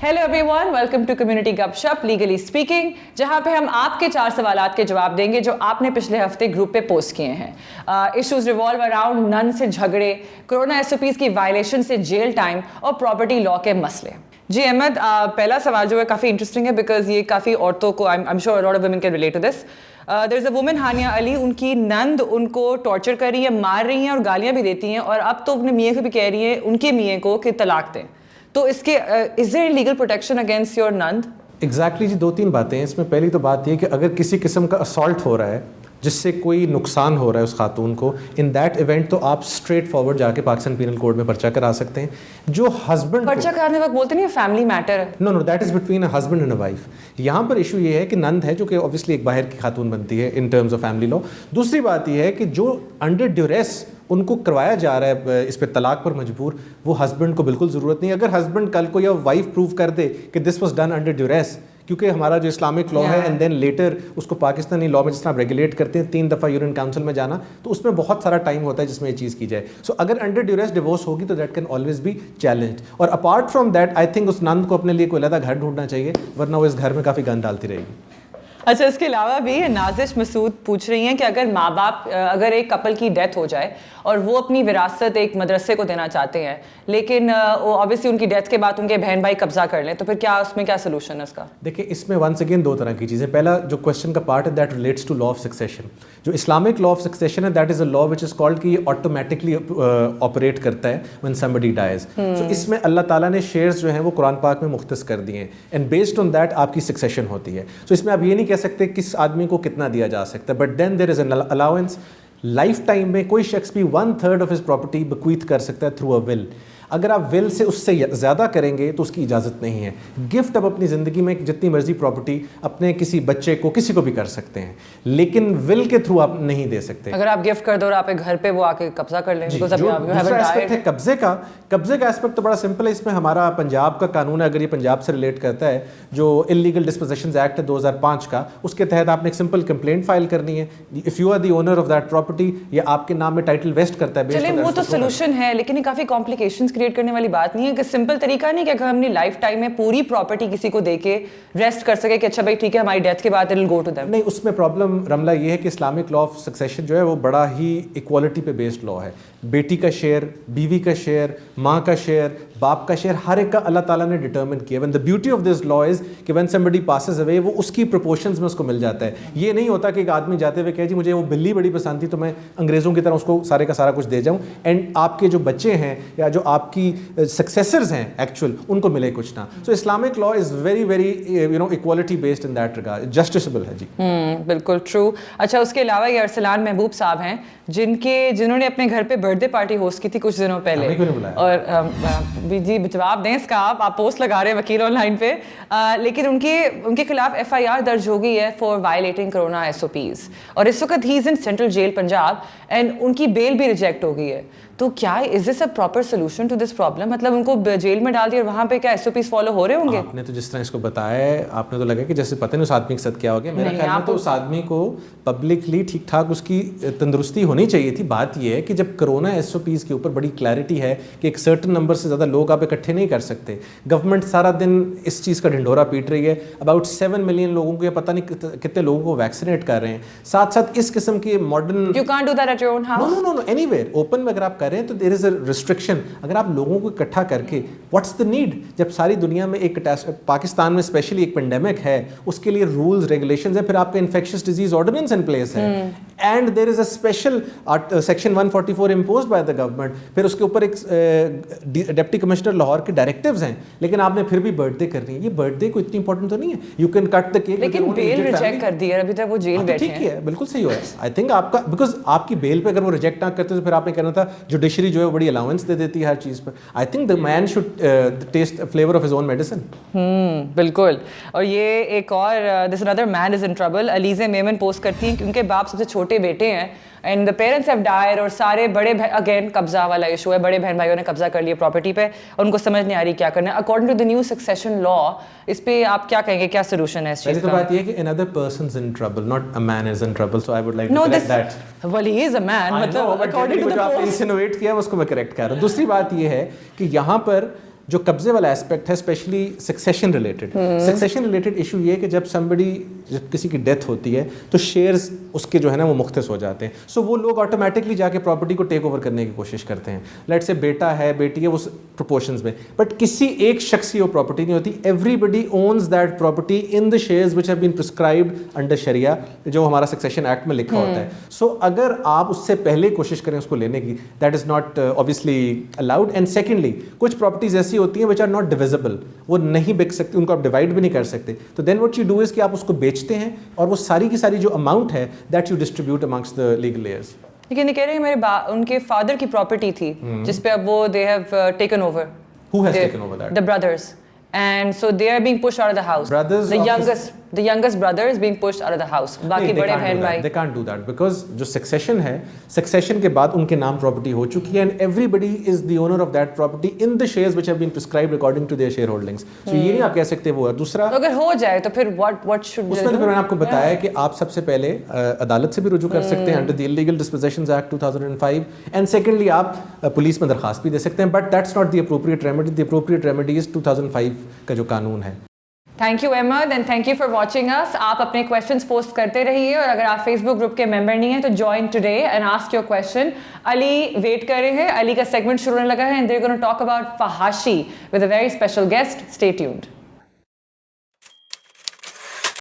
Hello everyone, welcome to community Gupshup legally speaking, जहां पे हम आपके 4 सवालात के जवाब देंगे जो आपने पिछले हफ्ते ग्रुप पे पोस्ट किए हैं। इश्यूज रिवॉल्व अराउंड नन से झगड़े, कोरोना एसओपीज की वायलेशन से जेल टाइम और प्रॉपर्टी लॉ के मसले। जी अहमद, पहला सवाल जो है काफ़ी इंटरेस्टिंग है बिकॉज ये काफ़ी औरतों को I am sure a lot of women can relate to this. There is a woman Hania Ali, उनकी नंद उनको टॉर्चर कर रही है, मार रही हैं और गालियाँ भी देती हैं, और अब तो अपने मियाँ को भी कह रही है उनके मियाँ को कि तलाक दें। तो इसके is there legal protection against your नंद? एग्जैक्टली जी, 2-3 बातें हैं इसमें। पहली तो बात ये कि अगर किसी किस्म का असॉल्ट हो रहा है जिससे कोई नुकसान हो रहा है उस खातून को, इन दैट इवेंट तो आप स्ट्रेट फॉरवर्ड जाके पाकिस्तान पीनल कोड में पर्चा करा सकते हैं। जो हस्बैंड पर्चा कराने वक्त बोलते नहीं फैमिली मैटर है। Know that is between a husband and a wife. यहाँ पर इशू ये है कि नंद है जो कि ऑब्वियसली एक बाहर की खातून बनती है in terms of family law. दूसरी बात ये है कि जो अंडर ड्यूरेस उनको करवाया जा रहा है इस पे तलाक पर मजबूर, वो हस्बैंड को बिल्कुल ज़रूरत नहीं। अगर हस्बैंड कल को या वाइफ प्रूव कर दे कि this was done under duress, क्योंकि हमारा जो इस्लामिक लॉ है एंड देन लेटर उसको पाकिस्तानी लॉ में जिस तरह आप रेगुलेट करते हैं 3 दफ़ा यूनियन काउंसिल में जाना, तो उसमें बहुत सारा टाइम होता है जिसमें ये चीज़ की जाए। सो अगर अंडर ड्यूरेस डिवोर्स होगी तो that can always be challenged. और apart from that I think उस नंद को अपने लिए कोई अलग घर ढूंढना चाहिए, वरना वो इस घर में काफ़ी गंद डालती रहेगी। अच्छा, इसके अलावा भी नाजिश मसूद पूछ रही हैं कि अगर माँ बाप, अगर एक कपल की डेथ हो जाए और वो अपनी विरासत एक मदरसे को देना चाहते हैं, लेकिन ऑब्वियसली उनकी डेथ के बाद उनके बहन भाई कब्जा कर लें, तो फिर क्या उसमें क्या सोल्यूशन है उसका? देखिए, इसमें वंस अगेन 2 तरह की चीज़ें। पहला जो क्वेश्चन का पार्ट है that relates to law of succession. जो इस्लामिक लॉ ऑफ सक्सेशन है that is a law which is called कि ये ऑटोमेटिकली ऑपरेट करता है व्हेन समबडी डाइज। सो इसमें अल्लाह ताला ने शेयर्स जो हैं वो कुरान पाक में मुख्तस कर दिए हैं एंड बेस्ड ऑन दैट आपकी सक्सेशन होती है। सो इसमें आप ये नहीं कह सकते किस आदमी को कितना दिया जा सकता है, but then there is an allowance. Life time में कोई शख्स भी 1/3 ऑफ हिज प्रॉपर्टी bequeath कर सकता है थ्रू अ विल। अगर आप विल से उससे ज़्यादा करेंगे तो उसकी इजाज़त नहीं है। गिफ्ट आप अपनी ज़िंदगी में जितनी मर्जी प्रॉपर्टी अपने किसी बच्चे को किसी को भी कर सकते हैं, लेकिन विल के थ्रू आप नहीं दे सकते। अगर आप गिफ्ट कर दो और आप घर पे वो आके कब्जा कर लें, दूसरा एस्पेक्ट है कब्जे का। कब्जे का एस्पेक्ट तो बड़ा सिंपल है। इसमें हमारा पंजाब का कानून है, अगर ये पंजाब से रिलेट करता है, जो इलीगल डिस्पोजेशंस एक्ट है 2005 का, उसके तहत आपने एक सिंपल कंप्लेंट फाइल करनी है। If you are the owner of that property, या आपके नाम में टाइटल वेस्ट करता है। चलिए, वो तो सोल्यूशन है, लेकिन ये काफ़ी कॉम्प्लिकेशंस क्रिएट करने वाली बात नहीं है। कि सिंपल तरीका नहीं कि अगर हमने लाइफ टाइम में पूरी प्रॉपर्टी किसी को देके रेस्ट कर सके कि अच्छा भाई ठीक है, हमारी डेथ के बाद it will go to them. नहीं, उसमें प्रॉब्लम रमला ये है कि इस्लामिक लॉ ऑफ सक्सेशन जो है वो बड़ा ही इक्वालिटी पे बेस्ड लॉ है। बेटी का शेयर, बीवी का शेयर, माँ का शेयर, बाप का शेयर, हर एक का अल्लाह ताला ने डिटर्मिन किया। When the beauty of this law is कि व्हेन समबडी पासेस अवे, वो उसकी प्रोपोर्शंस में उसको मिल जाता है। ये नहीं होता कि एक आदमी जाते हुए कहे जी मुझे वो बिल्ली बड़ी पसंद थी तो मैं अंग्रेज़ों की तरह उसको सारे का सारा कुछ दे जाऊँ, एंड आपके जो बच्चे हैं या जो आपकी सक्सेसर्स हैं एक्चुअल, उनको मिले कुछ ना। So Islamic law is very very equality based in that regard, justiciable है जी। बिल्कुल ट्रू। अच्छा, उसके अलावा ये अरसलान महबूब साहब हैं जिन्होंने अपने घर पे बर्थडे पार्टी होस्ट की थी कुछ दिनों पहले, और जी जवाब दें इसका। आप पोस्ट लगा रहे हैं वकील ऑनलाइन पे, लेकिन उनके खिलाफ FIR दर्ज हो गई है फॉर वायलेटिंग कोरोना SOPs, और इस वक्त ही is in central jail Punjab and उनकी बेल भी रिजेक्ट हो गई है। तो क्या is this a proper solution to this problem? मतलब उनको जेल में डाल दिया और वहाँ पे क्या SOPs फॉलो हो रहे होंगे? आपने तो जिस तरह इसको बताया है, आपने तो लगा कि जैसे पता नहीं उस आदमी के साथ क्या हो गया। मेरा ख्याल में तो उस आदमी को पब्लिकली ठीक ठाक उसकी तंदुरुस्ती होनी चाहिए थी। बात यह है कि जब कोरोना SOPs के ऊपर बड़ी क्लैरिटी है कि एक सर्टन नंबर से ज़्यादा लोग आप इकट्ठे नहीं कर सकते, गवर्नमेंट सारा दिन इस चीज़ का ढिंढोरा पीट रही है, अबाउट 7 मिलियन लोगों को या पता नहीं कितने लोगों को वैक्सीनेट कर रहे हैं, साथ साथ इस किस्म के modern. You can't do that at your own house. No anywhere open में अगर आप कर रहे हैं तो देयर इज अ रिस्ट्रिक्शन। अगर आप लोगों को इकट्ठा करके, व्हाट्स द नीड? जब सारी दुनिया में एक पाकिस्तान में स्पेशली एक पेंडेमिक है, उसके लिए रूल्स रेगुलेशंस है, फिर आपका infectious disease ordinance in place है, and there is a special section 144 imposed by the government, फिर उसके ऊपर एक डिप्टी कमिश्नर लाहौर के डायरेक्टिव्स हैं, लेकिन आपने फिर भी बर्थडे करनी है। ये बर्थडे को इतनी इंपॉर्टेंट तो नहीं है, you can cut the cake, लेकिन बेल रिजेक्ट कर दी है, अभी तक वो जेल बैठे हैं। ठीक है, बिल्कुल सही हुआ है। आई थिंक आपका, बिकॉज आपकी बेल पे अगर वो रिजेक्ट ना करते तो फिर आपने कहना था जुडिशरी जो है बड़ी अलाउंस दे देती है हर चीज़ पर। I think the man should taste flavour of his own medicine. बिल्कुल। और ये एक और this another man is in trouble. Alizeh Memon post करती हैं कि उनके बाप सबसे छोटे बेटे हैं and the parents have died, और सारे बड़े अगेन कब्जा वाला इशू है, बड़े बहन भाइयों ने कब्जा कर लिया प्रॉपर्टी पे और उनको समझ नहीं आ रही क्या करना है। According to the new succession law, इस पे आप क्या कहेंगे, क्या सोल्यूशन है इस चीज़ का? बात ये है कि another person's in trouble, not a man is in trouble, so I would like to correct that. Well, he is a man, मतलब according to the post. आपने insinuate किया उसको मैं correct कर रहा हूँ। दूसरी बात ये है कि यहाँ पर جو قبضے والا ایسپیکٹ ہے اسپیشلی سکسیشن ریلیٹڈ ایشو یہ ہے کہ جب کسی کی ڈیتھ ہوتی ہے تو شیئرز اس کے جو ہے نا وہ مختص ہو جاتے ہیں. سو وہ لوگ آٹومیٹکلی جا کے پراپرٹی کو ٹیک اوور کرنے کی کوشش کرتے ہیں. لیٹ سے بیٹا ہے, بیٹی ہے, وہ پروپورشنز میں, بٹ کسی ایک شخص کی وہ پراپرٹی نہیں ہوتی. Everybody owns that property in the shares وچ ہیو بین پرسکرائبڈ انڈر شریعہ, جو ہمارا سکسیشن ایکٹ میں لکھا ہوتا ہے. سو اگر آپ اس سے پہلے کوشش کریں اس کو لینے کی, that is not obviously allowed. And secondly کچھ پراپرٹیز ایسی ہوتی ہیں which are not divisible, وہ نہیں بک سکتی, ان کو آپ ڈیوائڈ بھی نہیں کر سکتے. تو دین what you do is کہ آپ اس کو بیچتے ہیں اور وہ ساری کی ساری جو اماؤنٹ ہے that you distribute amongst the legal heirs. لیکن یہ کہہ رہے ہیں میرے ان کے فادر کی پراپرٹی تھی جس پہ اب وہ they have taken over. Who has taken over that? The brothers. And so they are being pushed out of the house. The youngest brother is being pushed out of the house. باقی بڑے بہن بھائی. They can't do that because جو succession ہے, succession کے بعد ان کے نام property ہو چکی ہے and everybody is the owner of that property in the shares which have been prescribed according to their shareholdings. So یہ نہیں آپ کہہ سکتے وہ ہے. دوسرا اگر ہو جائے تو پھر what should اس میں تو میں نے آپ کو بتایا کہ آپ سب سے پہلے عدالت سے بھی رجوع کر سکتے ہیں under the Illegal Dispossessions Act 2005 and secondly آپ پولیس میں درخواست بھی دے سکتے ہیں, but that's not the appropriate remedy. The appropriate remedy is 2005 کا جو قانون ہے. Thank you Ahmed and thank you for watching us. آپ اپنے کویشچنس پوسٹ کرتے رہیے اور اگر آپ فیس بک گروپ کے ممبر نہیں ہیں تو join today and ask your question. Ali wait کر رہے ہیں, علی کا سیگمنٹ شروع ہونے لگا ہے and they are gonna talk about فحاشی with a very special guest. Stay tuned.